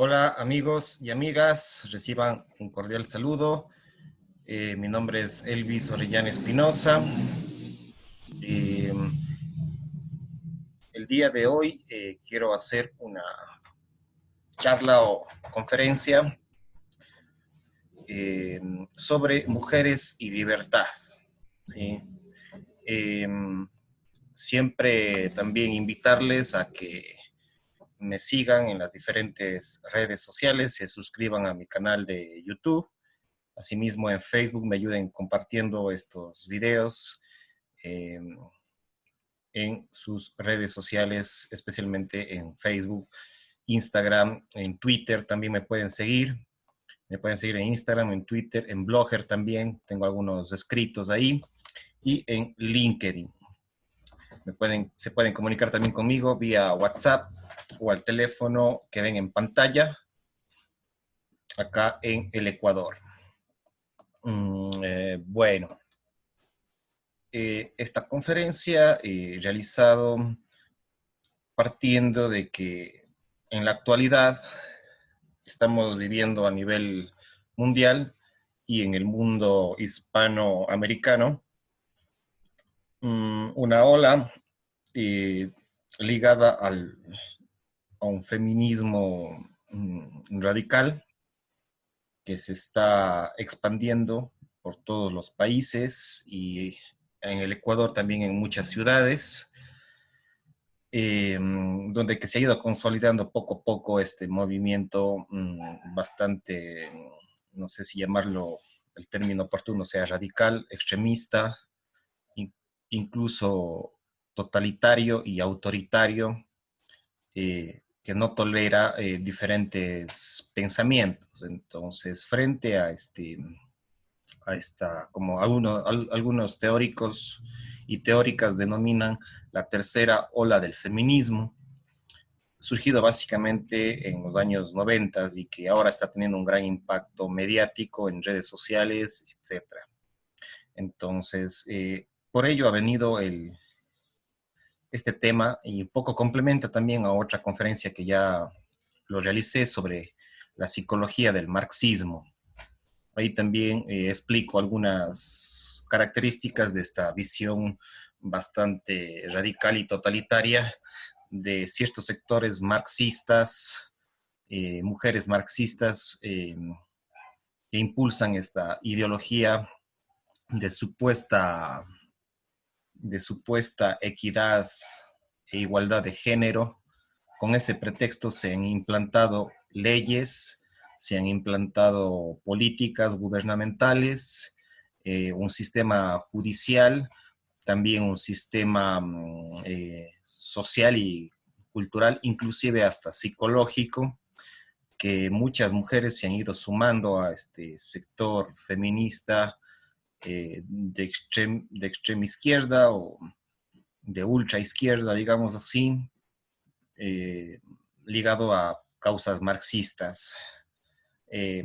Hola amigos y amigas, reciban un cordial saludo. Mi nombre es Elvis Orellana Espinosa. Eh, el día de hoy quiero hacer una charla o conferencia eh, sobre mujeres y libertad. ¿Sí? Eh, Siempre también invitarles a que me sigan en las diferentes redes sociales, se suscriban a mi canal de YouTube. Asimismo, en Facebook me ayuden compartiendo estos videos eh, en sus redes sociales, especialmente en Facebook, Instagram, en Twitter también me pueden seguir. Me pueden seguir en Instagram, en Twitter, en Blogger también. Tengo algunos escritos ahí. Y en LinkedIn. Se pueden comunicar también conmigo vía WhatsApp o al teléfono que ven en pantalla acá en el Ecuador. Bueno, esta conferencia he realizado partiendo de que en la actualidad estamos viviendo a nivel mundial y en el mundo hispanoamericano una ola eh, ligada a un feminismo radical que se está expandiendo por todos los países y en el Ecuador también en muchas ciudades, donde que se ha ido consolidando poco a poco este movimiento bastante, no sé si llamarlo el término oportuno, sea radical, extremista, in, incluso totalitario y autoritario, que no tolera diferentes pensamientos. Entonces, frente a esta, como algunos teóricos y teóricas denominan la tercera ola del feminismo, surgido básicamente en los años 90 y que ahora está teniendo un gran impacto mediático en redes sociales, etcétera. Entonces, por ello ha venido este tema y un poco complementa también a otra conferencia que ya lo realicé sobre la psicología del marxismo. Ahí también explico algunas características de esta visión bastante radical y totalitaria de ciertos sectores marxistas, mujeres marxistas que impulsan esta ideología de supuesta equidad e igualdad de género. Con ese pretexto se han implantado leyes, se han implantado políticas gubernamentales, un sistema judicial, también un sistema social y cultural, inclusive hasta psicológico, que muchas mujeres se han ido sumando a este sector feminista de extrema izquierda o de ultra izquierda, digamos así, eh, ligado a causas marxistas. Eh,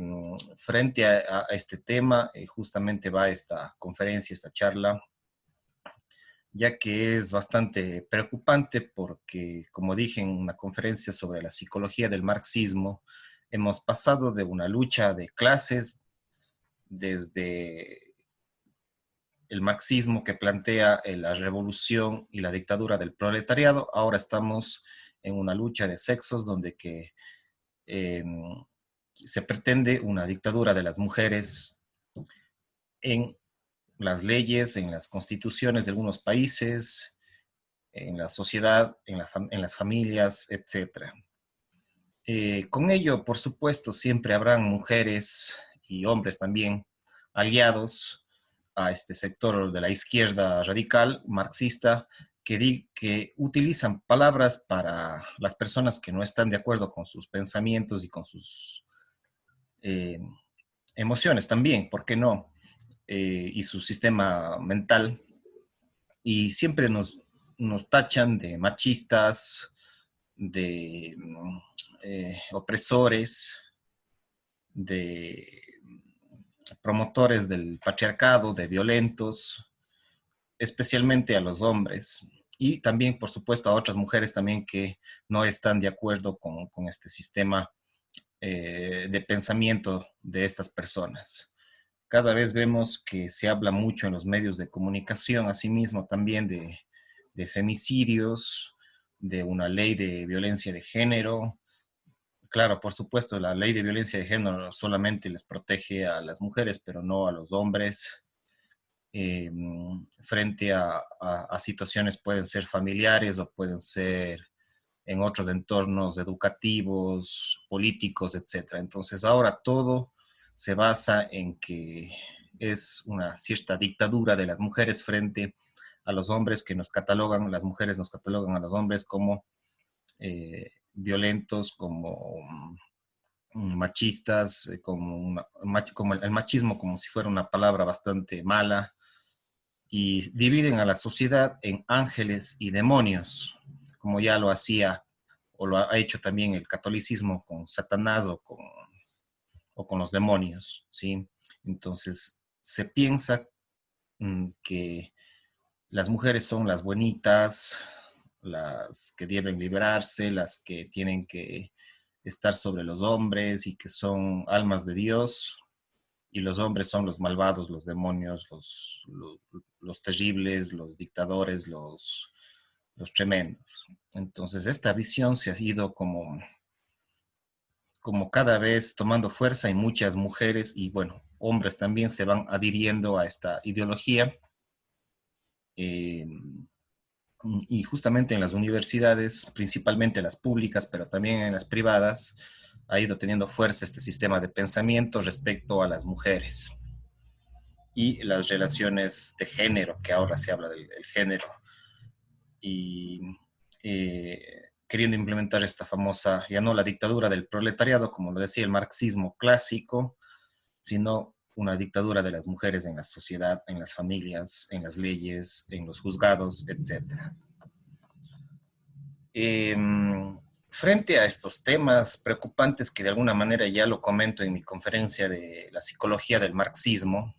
Frente a este tema, justamente va esta conferencia, esta charla, ya que es bastante preocupante porque, como dije en una conferencia sobre la psicología del marxismo, hemos pasado de una lucha de clases desde el marxismo que plantea la revolución y la dictadura del proletariado. Ahora estamos en una lucha de sexos donde que eh, se pretende una dictadura de las mujeres en las leyes, en las constituciones de algunos países, en la sociedad, en las familias, etc. Con ello, por supuesto, siempre habrán mujeres y hombres también aliados a este sector de la izquierda radical, marxista, que utilizan palabras para las personas que no están de acuerdo con sus pensamientos y con sus eh, emociones también, ¿por qué no? y su sistema mental, y siempre nos tachan de machistas, de opresores, de promotores del patriarcado, de violentos, especialmente a los hombres. Y también, por supuesto, a otras mujeres también que no están de acuerdo con este sistema de pensamiento de estas personas. Cada vez vemos que se habla mucho en los medios de comunicación, asimismo también de femicidios, de una ley de violencia de género. Claro, por supuesto, la ley de violencia de género solamente les protege a las mujeres, pero no a los hombres. Eh, Frente a situaciones pueden ser familiares o pueden ser en otros entornos educativos, políticos, etcétera. Entonces ahora todo se basa en que es una cierta dictadura de las mujeres frente a los hombres que nos catalogan, las mujeres nos catalogan a los hombres como violentos, como machistas, como el machismo como si fuera una palabra bastante mala, y dividen a la sociedad en ángeles y demonios, como ya lo hacía o lo ha hecho también el catolicismo con Satanás o con los demonios, ¿sí? Entonces se piensa que las mujeres son las buenitas, las que deben liberarse, las que tienen que estar sobre los hombres y que son almas de Dios, y los hombres son los malvados, los demonios, los terribles, los dictadores, los tremendos. Entonces esta visión se ha ido como cada vez tomando fuerza, y muchas mujeres y bueno, hombres también se van adhiriendo a esta ideología. Eh, y justamente en las universidades, principalmente las públicas, pero también en las privadas, ha ido teniendo fuerza este sistema de pensamiento respecto a las mujeres y las relaciones de género, que ahora se habla del género, y queriendo implementar esta famosa, ya no la dictadura del proletariado, como lo decía el marxismo clásico, sino una dictadura de las mujeres en la sociedad, en las familias, en las leyes, en los juzgados, etc. Eh, Frente a estos temas preocupantes que de alguna manera ya lo comento en mi conferencia de la psicología del marxismo,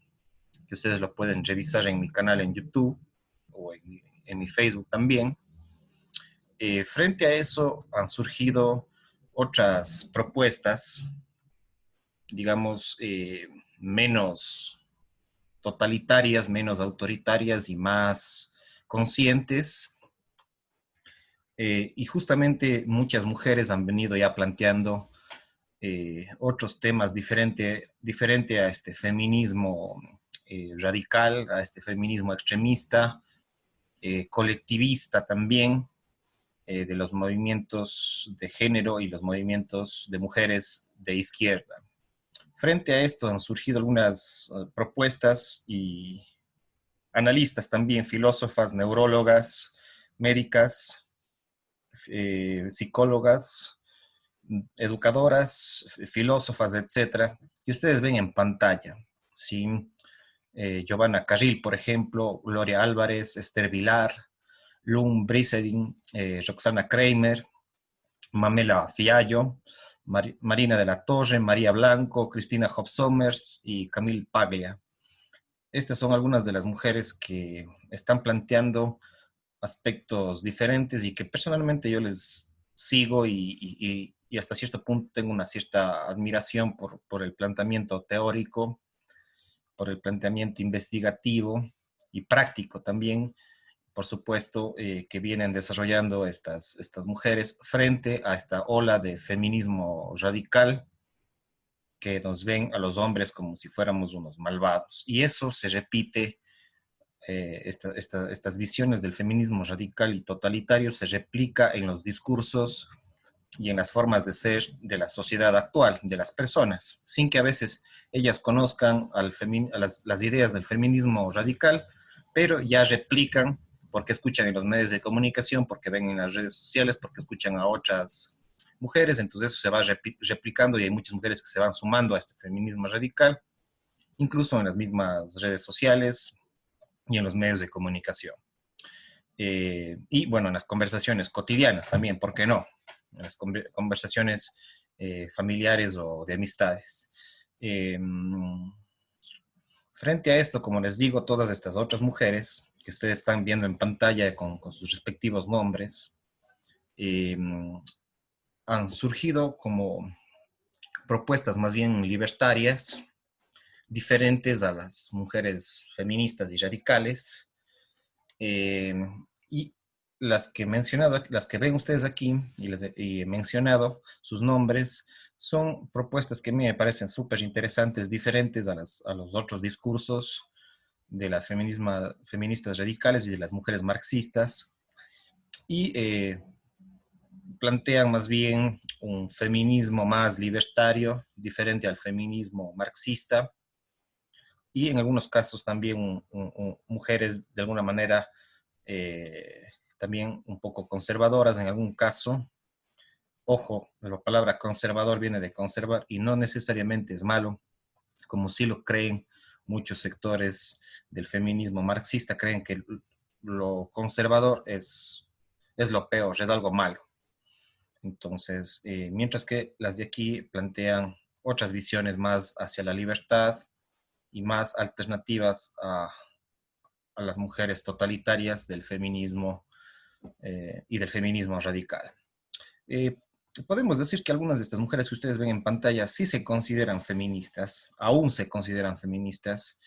que ustedes lo pueden revisar en mi canal en YouTube o en mi Facebook también. Frente a eso han surgido otras propuestas, digamos, menos totalitarias, menos autoritarias y más conscientes. Y justamente muchas mujeres han venido ya planteando otros temas diferente a este feminismo radical, a este feminismo extremista, colectivista también, de los movimientos de género y los movimientos de mujeres de izquierda. Frente a esto han surgido algunas propuestas y analistas también, filósofas, neurólogas, médicas, psicólogas, educadoras, filósofas, etcétera, y ustedes ven en pantalla, ¿sí? Giovanna Carril, por ejemplo, Gloria Álvarez, Esther Vilar, Lum Brisedin, Roxana Kramer, Mamela Fiallo, Marina de la Torre, María Blanco, Cristina Hoff Sommers y Camille Paglia. Estas son algunas de las mujeres que están planteando aspectos diferentes y que personalmente yo les sigo y hasta cierto punto tengo una cierta admiración por el planteamiento teórico, por el planteamiento investigativo y práctico también, por supuesto, que vienen desarrollando estas mujeres frente a esta ola de feminismo radical que nos ven a los hombres como si fuéramos unos malvados. Y eso se repite, estas visiones del feminismo radical y totalitario se replica en los discursos y en las formas de ser de la sociedad actual, de las personas, sin que a veces ellas conozcan a las ideas del feminismo radical, pero ya replican porque escuchan en los medios de comunicación, porque ven en las redes sociales, porque escuchan a otras mujeres, entonces eso se va replicando y hay muchas mujeres que se van sumando a este feminismo radical incluso en las mismas redes sociales y en los medios de comunicación. Y bueno, en las conversaciones cotidianas también, ¿por qué no? En las conversaciones familiares o de amistades. Eh, Frente a esto, como les digo, todas estas otras mujeres que ustedes están viendo en pantalla con sus respectivos nombres, eh, han surgido como propuestas más bien libertarias, diferentes a las mujeres feministas y radicales. Eh, y las que he mencionado, las que ven ustedes aquí y he mencionado sus nombres, son propuestas que a mí me parecen súper interesantes, diferentes a los otros discursos de las feministas radicales y de las mujeres marxistas, y plantean más bien un feminismo más libertario, diferente al feminismo marxista, y en algunos casos también mujeres de alguna manera también un poco conservadoras en algún caso. Ojo, la palabra conservador viene de conservar y no necesariamente es malo, como sí lo creen muchos sectores del feminismo marxista, creen que lo conservador es lo peor, es algo malo. Entonces, mientras que las de aquí plantean otras visiones más hacia la libertad y más alternativas a las mujeres totalitarias del feminismo y del feminismo radical. Eh, Podemos decir que algunas de estas mujeres que ustedes ven en pantalla sí se consideran feministas, aún se consideran feministas.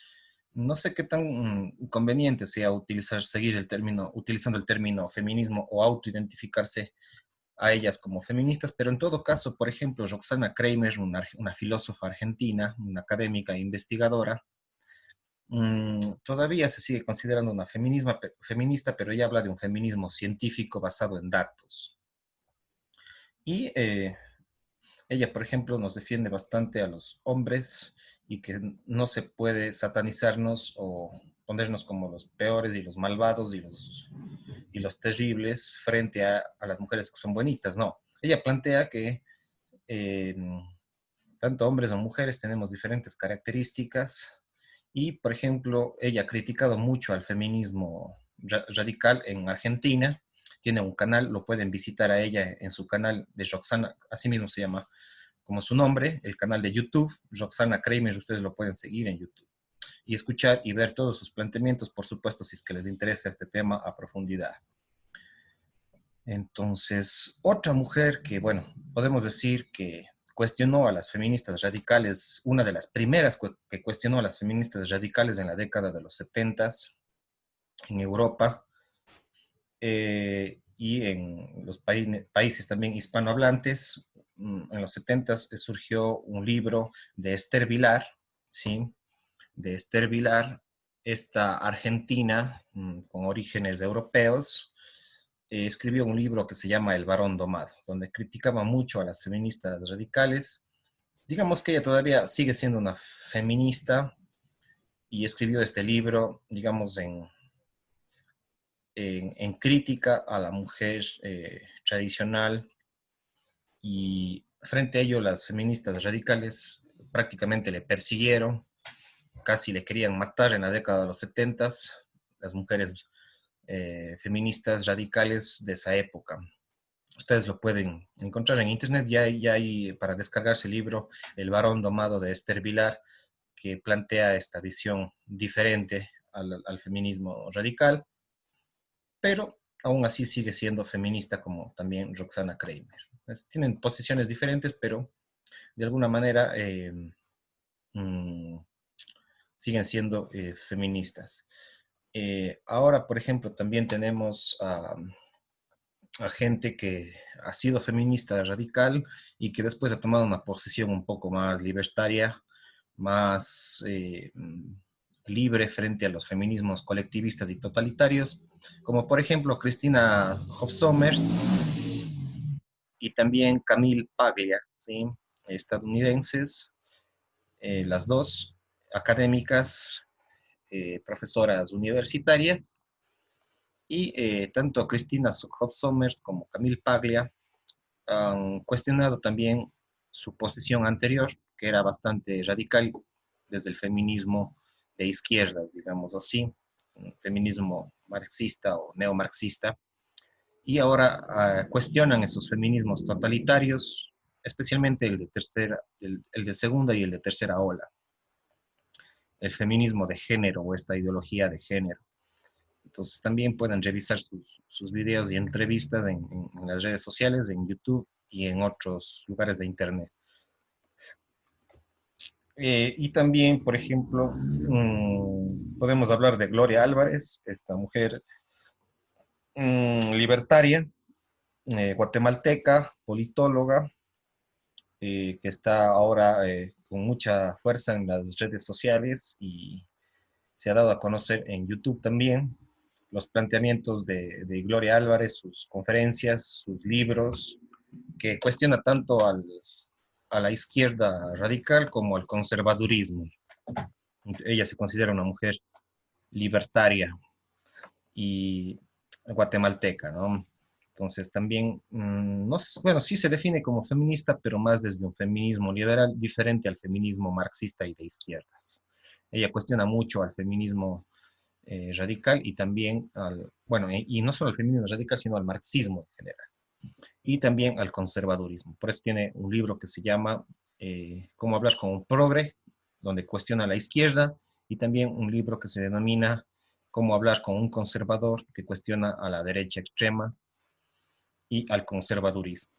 No sé qué tan conveniente sea seguir el término, utilizando el término feminismo o autoidentificarse a ellas como feministas, pero en todo caso, por ejemplo, Roxana Kramer, una filósofa argentina, una académica e investigadora, todavía se sigue considerando una feminista, pero ella habla de un feminismo científico basado en datos. Y ella, por ejemplo, nos defiende bastante a los hombres y que no se puede satanizarnos o ponernos como los peores y los malvados y los terribles frente a las mujeres que son bonitas, no. Ella plantea que eh, tanto hombres o mujeres tenemos diferentes características y, por ejemplo, ella ha criticado mucho al feminismo radical en Argentina. Tiene un canal, lo pueden visitar a ella en su canal de Roxana, así mismo se llama como su nombre, el canal de YouTube, Roxana Kramer, ustedes lo pueden seguir en YouTube y escuchar y ver todos sus planteamientos, por supuesto, si es que les interesa este tema a profundidad. Entonces, otra mujer que, bueno, podemos decir que cuestionó a las feministas radicales, una de las primeras que cuestionó a las feministas radicales en la década de los 70 en Europa y en los países también hispanohablantes. En los 70 surgió un libro de Esther Vilar, ¿sí? De Esther Vilar, esta argentina con orígenes europeos, escribió un libro que se llama El varón domado, donde criticaba mucho a las feministas radicales. Digamos que ella todavía sigue siendo una feminista y escribió este libro, digamos, en crítica a la mujer tradicional, y frente a ello las feministas radicales prácticamente le persiguieron, casi le querían matar en la década de los 70, las mujeres feministas radicales de esa época. Ustedes lo pueden encontrar en internet, ya hay para descargarse el libro El varón domado de Esther Vilar, que plantea esta visión diferente al feminismo radical, pero aún así sigue siendo feminista como también Roxana Kramer. Tienen posiciones diferentes, pero de alguna manera mm, siguen siendo feministas. Ahora, por ejemplo, también tenemos a gente que ha sido feminista radical y que después ha tomado una posición un poco más libertaria, más libre frente a los feminismos colectivistas y totalitarios, como por ejemplo Cristina Hoff-Sommers y también Camille Paglia, ¿sí? Estadounidenses, las dos académicas, profesoras universitarias, y tanto Cristina Hoff-Sommers como Camille Paglia han cuestionado también su posición anterior, que era bastante radical desde el feminismo de izquierdas, digamos así, un feminismo marxista o neomarxista, y ahora cuestionan esos feminismos totalitarios, especialmente el de segunda y el de tercera ola, el feminismo de género o esta ideología de género. Entonces también pueden revisar sus videos y entrevistas en las redes sociales, en YouTube y en otros lugares de Internet. Y también, por ejemplo, podemos hablar de Gloria Álvarez, esta mujer libertaria, guatemalteca, politóloga, que está ahora con mucha fuerza en las redes sociales y se ha dado a conocer en YouTube también los planteamientos de Gloria Álvarez, sus conferencias, sus libros, que cuestiona tanto a la izquierda radical como al conservadurismo. Ella se considera una mujer libertaria y guatemalteca, ¿no? Entonces también, no, bueno, sí se define como feminista, pero más desde un feminismo liberal diferente al feminismo marxista y de izquierdas. Ella cuestiona mucho al feminismo radical y también bueno, y no solo al feminismo radical, sino al marxismo en general. Y también al conservadurismo. Por eso tiene un libro que se llama Cómo hablar con un progre, donde cuestiona a la izquierda, y también un libro que se denomina Cómo hablar con un conservador, que cuestiona a la derecha extrema y al conservadurismo.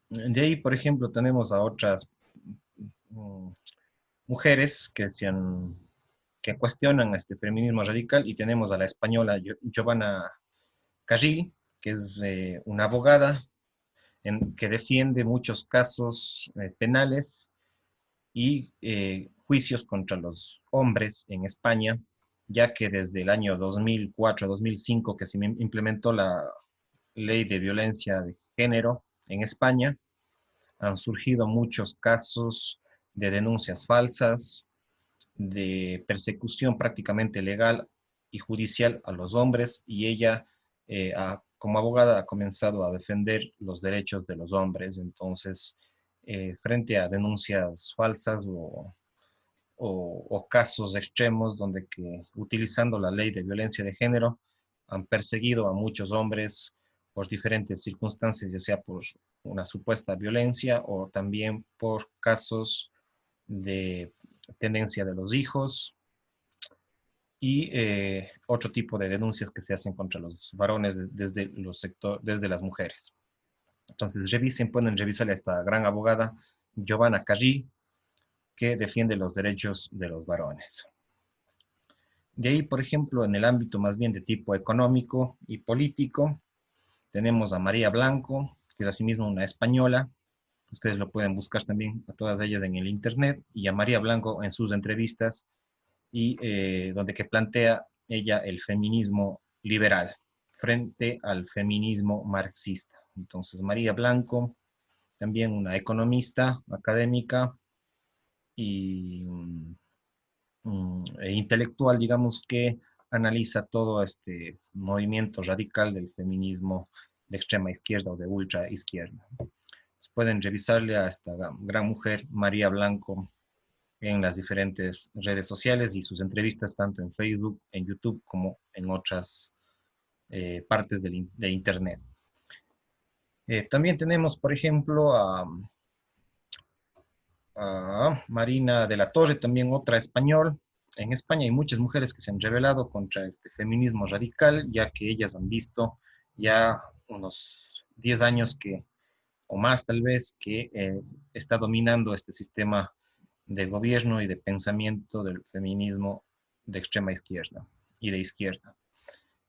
De ahí, por ejemplo, tenemos a otras um, mujeres que cuestionan este feminismo radical y tenemos a la española Giovanna Carril, que es una abogada que defiende muchos casos penales y juicios contra los hombres en España, ya que desde el año 2004-2005 que se implementó la ley de violencia de género en España, han surgido muchos casos de denuncias falsas, de persecución prácticamente legal y judicial a los hombres, y ella, como abogada, ha comenzado a defender los derechos de los hombres. Entonces, frente a denuncias falsas o casos extremos donde que utilizando la ley de violencia de género han perseguido a muchos hombres por diferentes circunstancias, ya sea por una supuesta violencia o también por casos de tendencia de los hijos y otro tipo de denuncias que se hacen contra los varones desde las mujeres. Entonces pueden revisar a esta gran abogada Giovanna Carril, que defiende los derechos de los varones. De ahí, por ejemplo, en el ámbito más bien de tipo económico y político, tenemos a María Blanco, que es asimismo una española. Ustedes lo pueden buscar también a todas ellas en el internet, y a María Blanco en sus entrevistas, y donde que plantea ella el feminismo liberal frente al feminismo marxista. Entonces, María Blanco, también una economista académica y intelectual, digamos, que analiza todo este movimiento radical del feminismo de extrema izquierda o de ultra izquierda. Pueden revisarle a esta gran mujer, María Blanco, en las diferentes redes sociales y sus entrevistas tanto en Facebook, en YouTube, como en otras partes de Internet. También tenemos, por ejemplo, a Marina de la Torre, también otra español. En España hay muchas mujeres que se han rebelado contra este feminismo radical, ya que ellas han visto ya unos 10 años o más tal vez, que está dominando este sistema de gobierno y de pensamiento del feminismo de extrema izquierda y de izquierda.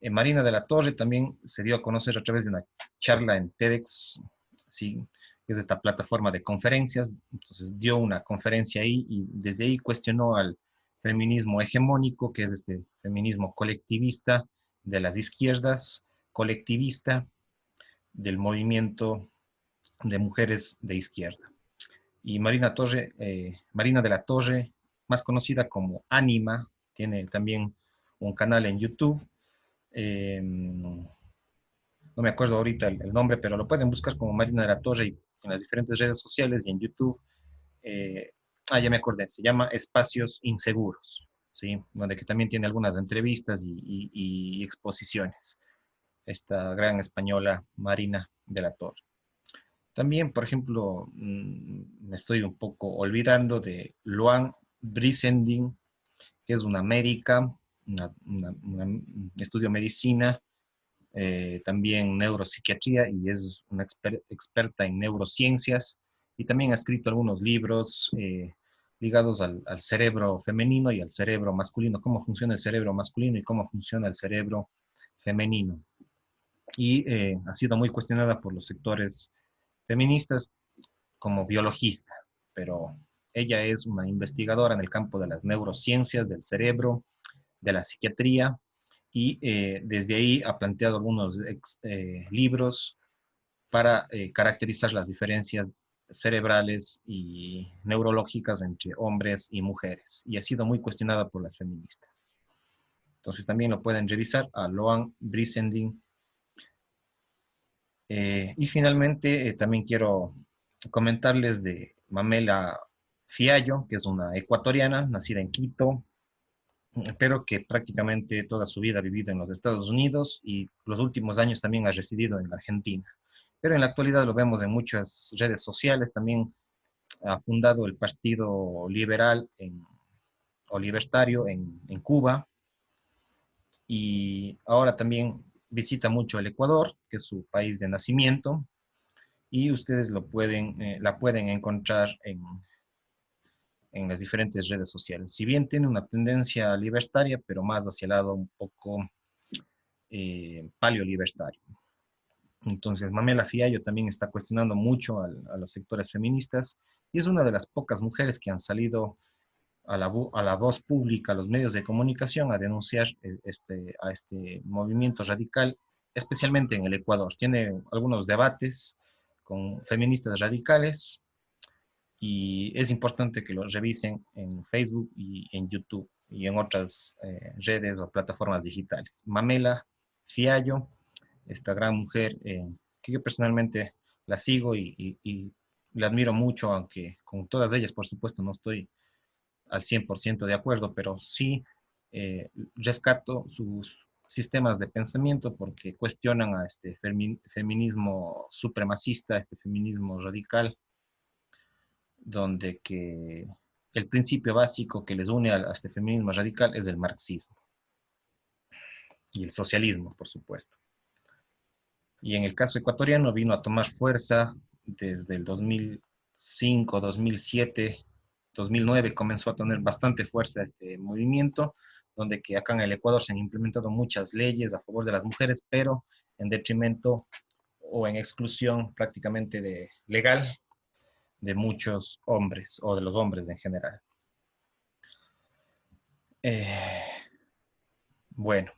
Marina de la Torre también se dio a conocer a través de una charla en TEDx, ¿sí? Que es esta plataforma de conferencias. Entonces dio una conferencia ahí y desde ahí cuestionó al feminismo hegemónico, que es este feminismo colectivista de las izquierdas, colectivista del movimiento de mujeres de izquierda. Y Marina de la Torre, más conocida como Anima, tiene también un canal en YouTube. No me acuerdo ahorita el nombre, pero lo pueden buscar como Marina de la Torre en las diferentes redes sociales y en YouTube. Eh, ya me acordé, se llama Espacios Inseguros, ¿sí? Donde que también tiene algunas entrevistas y exposiciones. Esta gran española Marina de la Torre. También, por ejemplo, me estoy un poco olvidando de Luan Brizendin, que es una médica, estudio medicina, también neuropsiquiatría y es una experta en neurociencias y también ha escrito algunos libros ligados al cerebro femenino y al cerebro masculino, cómo funciona el cerebro masculino y cómo funciona el cerebro femenino. Y ha sido muy cuestionada por los sectores feministas como biologista, pero ella es una investigadora en el campo de las neurociencias, del cerebro, de la psiquiatría, y desde ahí ha planteado algunos libros para caracterizar las diferencias cerebrales y neurológicas entre hombres y mujeres, y ha sido muy cuestionada por las feministas. Entonces también lo pueden revisar a Loan Brizendin. Y finalmente también quiero comentarles de Mamela Fiallo, que es una ecuatoriana, nacida en Quito, pero que prácticamente toda su vida ha vivido en los Estados Unidos y los últimos años también ha residido en Argentina. Pero en la actualidad lo vemos en muchas redes sociales, también ha fundado el Partido Liberal o Libertario en Cuba y ahora también visita mucho el Ecuador, que es su país de nacimiento, y ustedes la pueden encontrar en las diferentes redes sociales. Si bien tiene una tendencia libertaria, pero más hacia el lado un poco paleolibertario. Entonces, Mamela Fiallo también está cuestionando mucho a los sectores feministas y es una de las pocas mujeres que han salido a la voz pública, a los medios de comunicación, a denunciar a este movimiento radical, especialmente en el Ecuador. Tiene algunos debates con feministas radicales y es importante que los revisen en Facebook y en YouTube y en otras redes o plataformas digitales. Mamela Fiallo, esta gran mujer que yo personalmente la sigo y la admiro mucho, aunque con todas ellas, por supuesto, no estoy al 100% de acuerdo, pero sí rescato sus sistemas de pensamiento porque cuestionan a este feminismo supremacista, este feminismo radical, donde que el principio básico que les une a este feminismo radical es el marxismo y el socialismo, por supuesto. Y en el caso ecuatoriano vino a tomar fuerza desde el 2005, 2007, 2009 comenzó a tener bastante fuerza este movimiento, donde que acá en el Ecuador se han implementado muchas leyes a favor de las mujeres, pero en detrimento o en exclusión prácticamente legal de muchos hombres o de los hombres en general. Eh, bueno,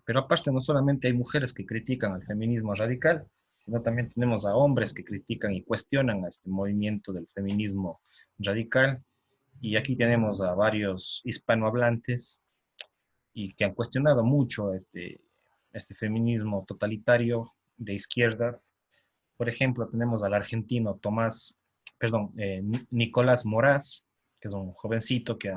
pero aparte no solamente hay mujeres que critican al feminismo radical, sino también tenemos a hombres que critican y cuestionan a este movimiento del feminismo radical. Y aquí tenemos a varios hispanohablantes y que han cuestionado mucho este feminismo totalitario de izquierdas. Por ejemplo, tenemos al argentino Nicolás Moraz, que es un jovencito que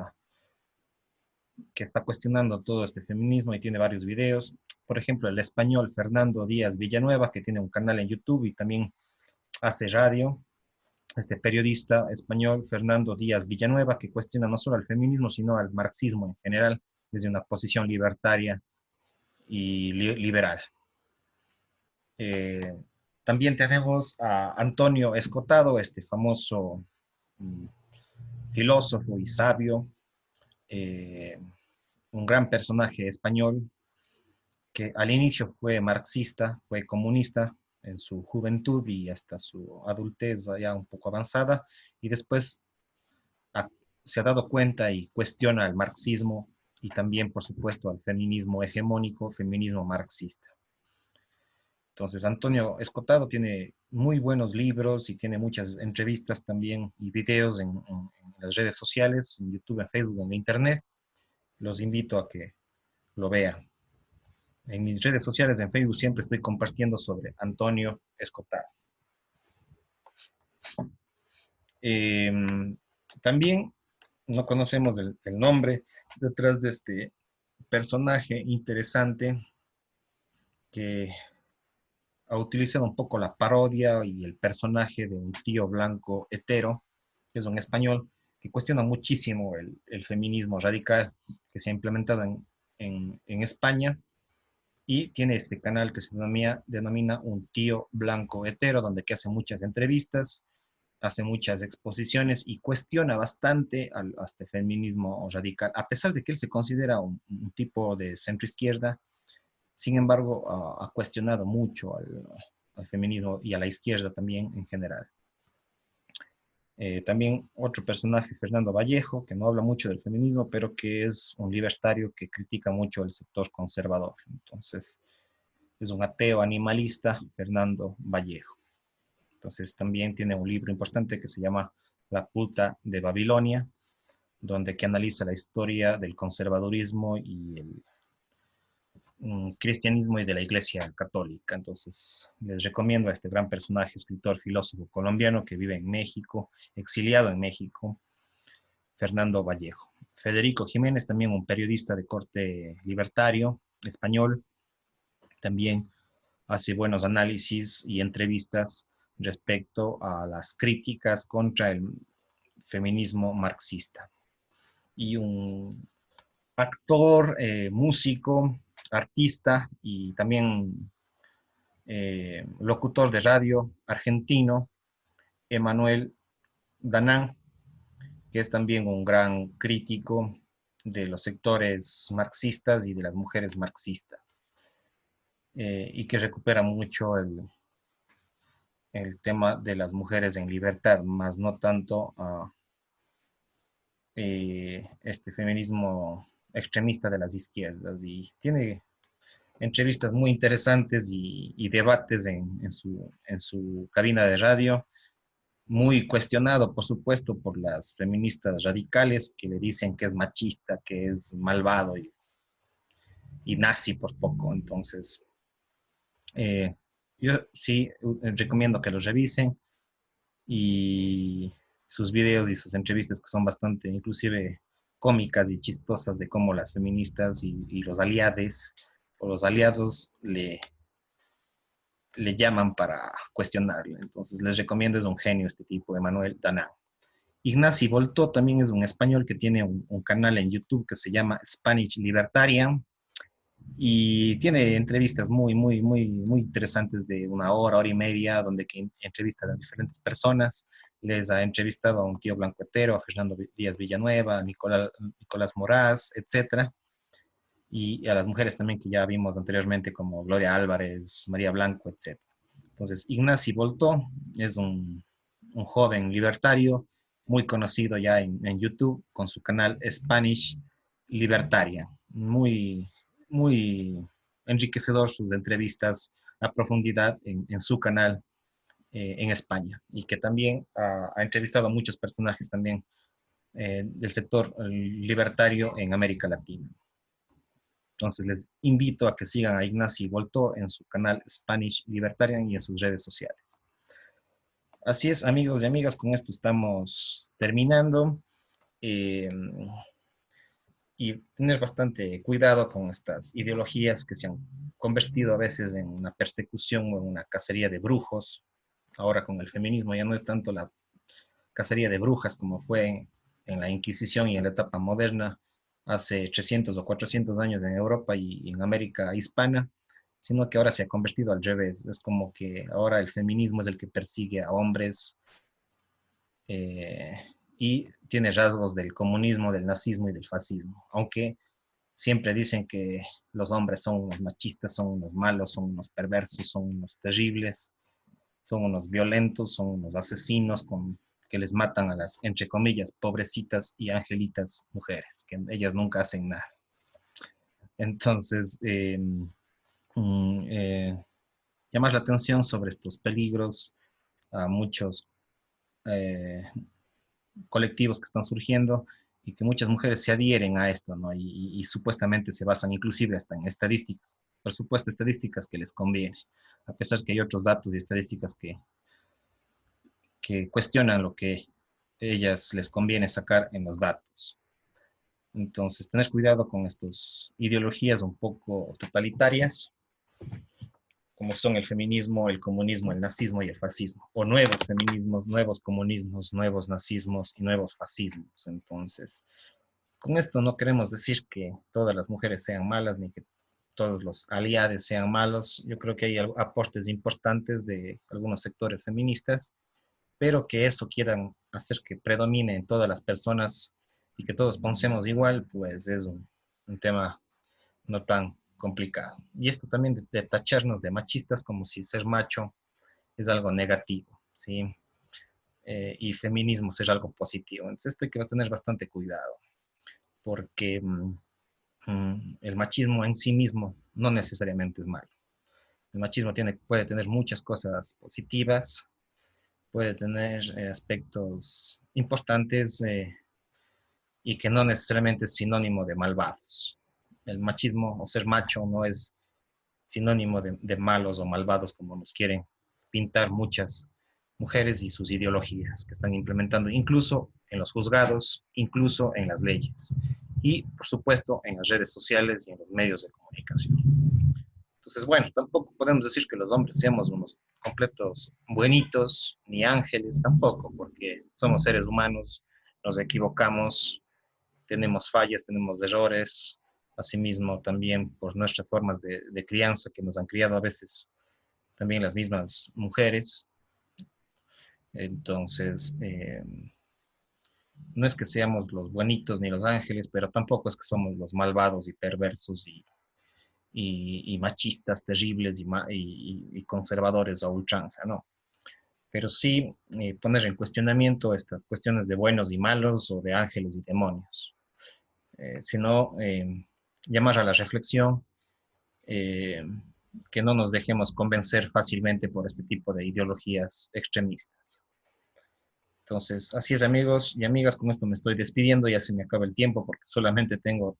está cuestionando todo este feminismo y tiene varios videos. Por ejemplo, el español Fernando Díaz Villanueva, que tiene un canal en YouTube y también hace radio. Este periodista español Fernando Díaz Villanueva, que cuestiona no solo al feminismo, sino al marxismo en general, desde una posición libertaria y liberal. Eh, También tenemos a Antonio Escotado, este famoso mm, filósofo y sabio, eh, un gran personaje español que al inicio fue marxista, fue comunista en su juventud y hasta su adultez ya un poco avanzada, y después a, se ha dado cuenta y cuestiona el marxismo y también, por supuesto, al feminismo hegemónico, feminismo marxista. Entonces, Antonio Escotado tiene muy buenos libros y tiene muchas entrevistas también y videos en las redes sociales, en YouTube, en Facebook, en Internet. Los invito a que lo vean. En mis redes sociales, en Facebook, siempre estoy compartiendo sobre Antonio Escotado. Eh, También no conocemos el nombre detrás de este personaje interesante que ha utilizado un poco la parodia y el personaje de un tío blanco hetero, que es un español, que cuestiona muchísimo el feminismo radical que se ha implementado en España y tiene este canal que se denomina Un tío blanco hetero, donde que hace muchas entrevistas, hace muchas exposiciones y cuestiona bastante a este feminismo radical, a pesar de que él se considera un tipo de centro izquierda. Sin embargo, ha cuestionado mucho al feminismo y a la izquierda también en general. También otro personaje, Fernando Vallejo, que no habla mucho del feminismo, pero que es un libertario que critica mucho el sector conservador. Entonces, es un ateo animalista, Fernando Vallejo. Entonces, también tiene un libro importante que se llama La puta de Babilonia, donde que analiza la historia del conservadurismo y el cristianismo y de la Iglesia Católica. Entonces, les recomiendo a este gran personaje, escritor, filósofo colombiano que vive en México, exiliado en México, Fernando Vallejo. Federico Jiménez, también un periodista de corte libertario, español, también hace buenos análisis y entrevistas respecto a las críticas contra el feminismo marxista. Y un actor, músico, artista y también locutor de radio argentino, Emanuel Danán, que es también un gran crítico de los sectores marxistas y de las mujeres marxistas, y que recupera mucho el tema de las mujeres en libertad, más no tanto este feminismo extremista de las izquierdas. Y tiene entrevistas muy interesantes y debates en su cabina de radio, muy cuestionado, por supuesto, por las feministas radicales que le dicen que es machista, que es malvado y nazi por poco. Entonces, eh, yo sí recomiendo que los revisen y sus videos y sus entrevistas que son bastante, inclusive cómicas y chistosas de cómo las feministas y los aliados o los aliados le llaman para cuestionarlo. Entonces les recomiendo, es un genio este tipo, Emanuel Danán. Ignacy Voltó también es un español que tiene un canal en YouTube que se llama Spanish Libertarian y tiene entrevistas muy interesantes de una hora y media, donde que entrevista a diferentes personas. Les ha entrevistado a un tío blancuetero, a Fernando Díaz Villanueva, a Nicolás Moraz, etcétera. Y a las mujeres también que ya vimos anteriormente, como Gloria Álvarez, María Blanco, etcétera. Entonces, Ignacy Voltó es un joven libertario muy conocido ya en YouTube con su canal Spanish Libertaria. Muy enriquecedor sus entrevistas a profundidad en su canal en España y que también ha entrevistado a muchos personajes también del sector libertario en América Latina. Entonces les invito a que sigan a Ignacy Voltó en su canal Spanish Libertarian y en sus redes sociales. Así es, amigos y amigas, con esto estamos terminando. Eh, y tener bastante cuidado con estas ideologías que se han convertido a veces en una persecución o en una cacería de brujos. Ahora con el feminismo ya no es tanto la cacería de brujas como fue en la Inquisición y en la etapa moderna hace 300 o 400 años en Europa y en América hispana, sino que ahora se ha convertido al revés. Es como que ahora el feminismo es el que persigue a hombres eh, y tiene rasgos del comunismo, del nazismo y del fascismo, aunque siempre dicen que los hombres son unos machistas, son unos malos, son unos perversos, son unos terribles, son unos violentos, son unos asesinos que les matan a las, entre comillas, pobrecitas y angelitas mujeres, que ellas nunca hacen nada. Entonces, llamar la atención sobre estos peligros a muchos eh, colectivos que están surgiendo y que muchas mujeres se adhieren a esto, ¿no? Y supuestamente se basan inclusive hasta en estadísticas, por supuesto estadísticas que les conviene, a pesar que hay otros datos y estadísticas que cuestionan lo que ellas les conviene sacar en los datos. Entonces, tener cuidado con estas ideologías un poco totalitarias, como son el feminismo, el comunismo, el nazismo y el fascismo, o nuevos feminismos, nuevos comunismos, nuevos nazismos y nuevos fascismos. Entonces, con esto no queremos decir que todas las mujeres sean malas ni que todos los aliados sean malos. Yo creo que hay aportes importantes de algunos sectores feministas, pero que eso quieran hacer que predomine en todas las personas y que todos pensemos igual, pues es un tema no tan complicado. Y esto también de tacharnos de machistas como si ser macho es algo negativo, ¿sí? Y feminismo es algo positivo. Entonces esto hay que tener bastante cuidado, porque el machismo en sí mismo no necesariamente es malo. El machismo puede tener muchas cosas positivas, puede tener aspectos importantes y que no necesariamente es sinónimo de malvados. El machismo o ser macho no es sinónimo de malos o malvados como nos quieren pintar muchas mujeres y sus ideologías que están implementando incluso en los juzgados, incluso en las leyes y por supuesto en las redes sociales y en los medios de comunicación. Entonces, bueno, tampoco podemos decir que los hombres seamos unos completos buenitos, ni ángeles tampoco, porque somos seres humanos, nos equivocamos, tenemos fallas, tenemos errores, asimismo también por nuestras formas de crianza que nos han criado a veces también las mismas mujeres. Entonces, no es que seamos los buenitos ni los ángeles, pero tampoco es que somos los malvados y perversos y machistas terribles y conservadores a ultranza, ¿no? Pero sí poner en cuestionamiento estas cuestiones de buenos y malos o de ángeles y demonios, sino llamar a la reflexión, eh, que no nos dejemos convencer fácilmente por este tipo de ideologías extremistas. Entonces, así es amigos y amigas, con esto me estoy despidiendo, ya se me acaba el tiempo porque solamente tengo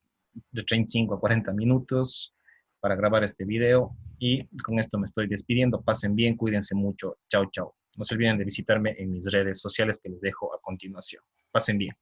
de 35 a 40 minutos para grabar este video y con esto me estoy despidiendo. Pasen bien, cuídense mucho. Chao, chao. No se olviden de visitarme en mis redes sociales que les dejo a continuación. Pasen bien.